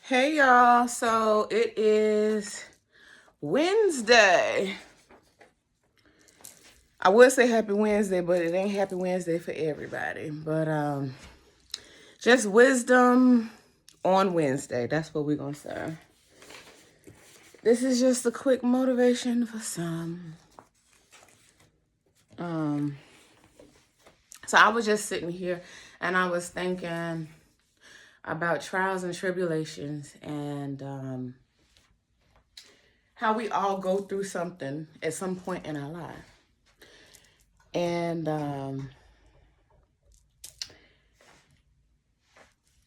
Hey y'all, so it is Wednesday. I would say happy Wednesday, but it ain't happy Wednesday for everybody. But just wisdom on Wednesday. That's what we're gonna say. This is just a quick motivation for some. So I was just sitting here and I was thinking about trials and tribulations and how we all go through something at some point in our life. And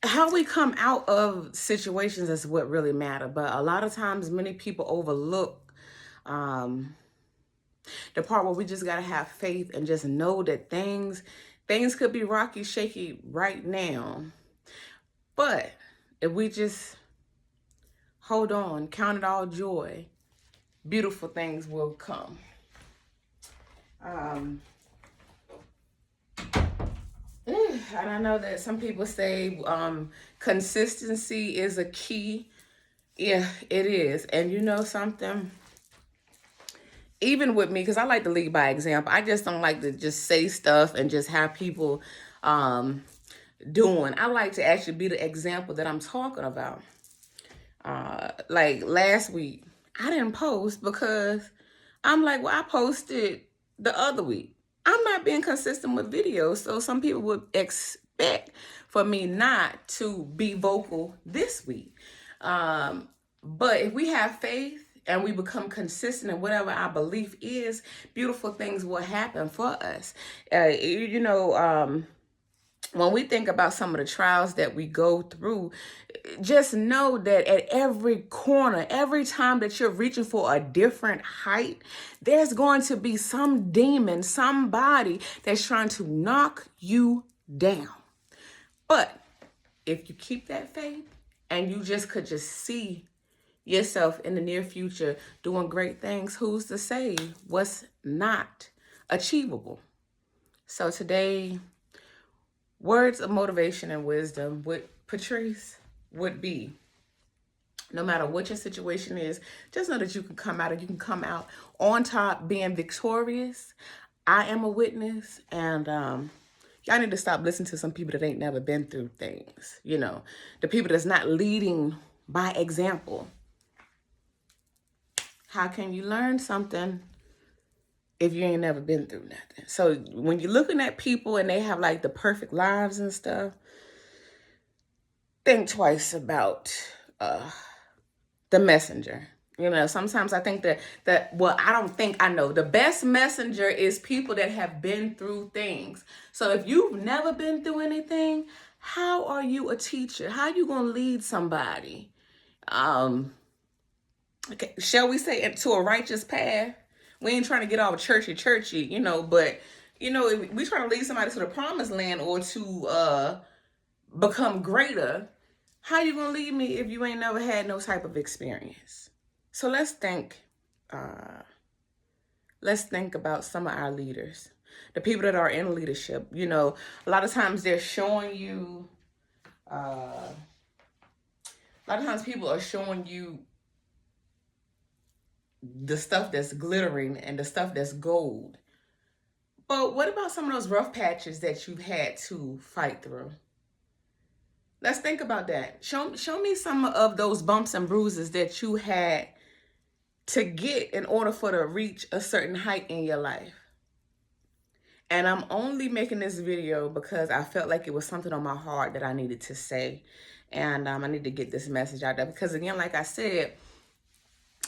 how we come out of situations is what really matter. But a lot of times, many people overlook the part where we just gotta have faith and just know that things could be rocky, shaky right now. But if we just hold on, count it all joy, beautiful things will come. And I know that some people say consistency is a key. Yeah, it is. And you know something? Even with me, because I like to lead by example. I just don't like to just say stuff and just have people doing. I like to actually be the example that I'm talking about. Like last week, I didn't post because I'm like, well, I posted the other week. I'm not being consistent with videos, so some people would expect for me not to be vocal this week. But if we have faith and we become consistent in whatever our belief is, beautiful things will happen for us. When we think about some of the trials that we go through, just know that at every corner, every time that you're reaching for a different height, there's going to be some demon, somebody that's trying to knock you down. But if you keep that faith and you just could just see yourself in the near future doing great things, who's to say what's not achievable? So today, words of motivation and wisdom with Patrice would be, no matter what your situation is, just know that you can come out and you can come out on top being victorious. I am a witness, and y'all need to stop listening to some people that ain't never been through things. You know, the people that's not leading by example. How can you learn something if you ain't never been through nothing? So when you're looking at people and they have like the perfect lives and stuff, think twice about the messenger. You know, sometimes I think I don't think I know. The best messenger is people that have been through things. So if you've never been through anything, how are you a teacher? How are you going to lead somebody? Okay, shall we say, to a righteous path? We ain't trying to get all churchy, you know, but, you know, if we trying to lead somebody to the promised land or to become greater, how you gonna lead me if you ain't never had no type of experience? So let's think about some of our leaders, the people that are in leadership. You know, a lot of times they're showing you, a lot of times people are showing you the stuff that's glittering and the stuff that's gold. But what about some of those rough patches that you've had to fight through? Let's think about that. Show me some of those bumps and bruises that you had to get in order for to reach a certain height in your life. And I'm only making this video because I felt like it was something on my heart that I needed to say. And I need to get this message out there because, again, like I said,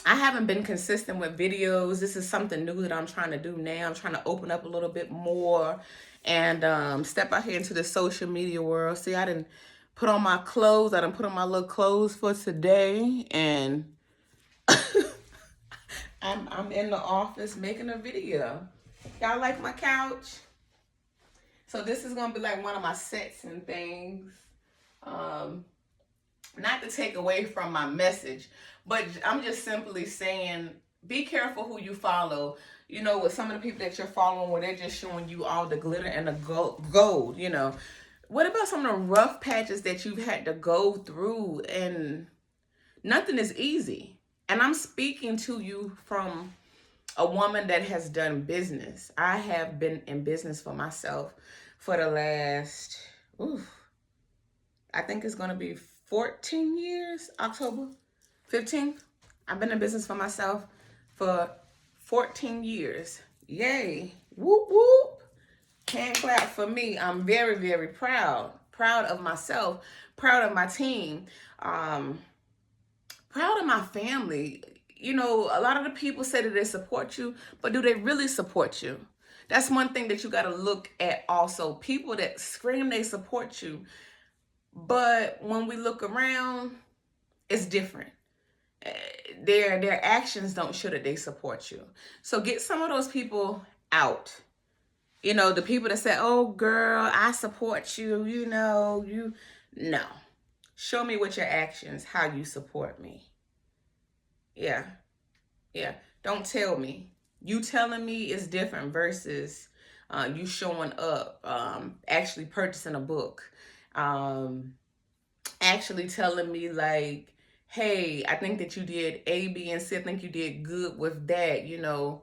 I haven't been consistent with videos. This is something new that I'm trying to do now. I'm trying to open up a little bit more and step out here into the social media world. See, I didn't put on my clothes. I didn't put on my little clothes for today. And I'm in the office making a video. Y'all like my couch? So this is going to be like one of my sets and things. Not to take away from my message, but I'm just simply saying, be careful who you follow. You know, with some of the people that you're following where they're just showing you all the glitter and the gold, you know. What about some of the rough patches that you've had to go through and Nothing is easy. And I'm speaking to you from a woman that has done business. I have been in business for myself for the last, I think it's going to be 14 years, October 15th. I've been in business for myself for 14 years. Yay. Whoop, whoop. Hand clap for me. I'm very, very proud. Proud of myself. Proud of my team. Proud of my family. You know, a lot of the people say that they support you, but do they really support you? That's one thing that you got to look at also. People that scream they support you, but when we look around, it's different. Their actions don't show that they support you. So get some of those people out. You know, the people that say, oh, girl, I support you, you know, no. Show me with your actions how you support me. Yeah. Don't tell me. You telling me is different versus you showing up, actually purchasing a book, actually telling me like, hey, I think that you did A, B, and C. I think you did good with that, you know.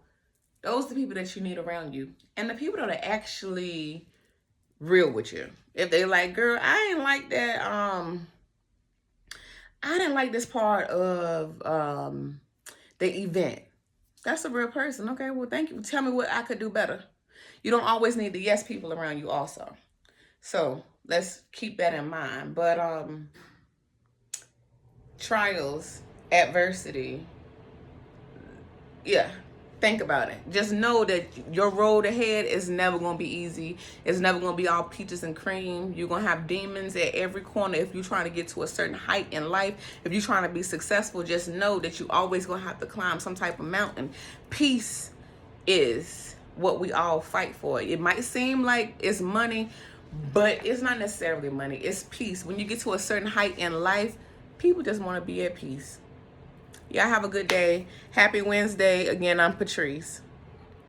Those are the people that you need around you. And the people that are actually real with you. If they like, girl, I didn't like that, I didn't like this part of the event. That's a real person. Okay, well, thank you. Tell me what I could do better. You don't always need the yes people around you also. So let's keep that in mind. But trials, adversity, yeah, think about it. Just know that your road ahead is never going to be easy. It's never going to be all peaches and cream. You're going to have demons at every corner if you're trying to get to a certain height in life. If you're trying to be successful, just know that you always going to have to climb some type of mountain. Peace is what we all fight for. It might seem like it's money, but it's not necessarily money. It's peace. When you get to a certain height in life, people just want to be at peace. Y'all have a good day. Happy Wednesday. Again, I'm Patrice.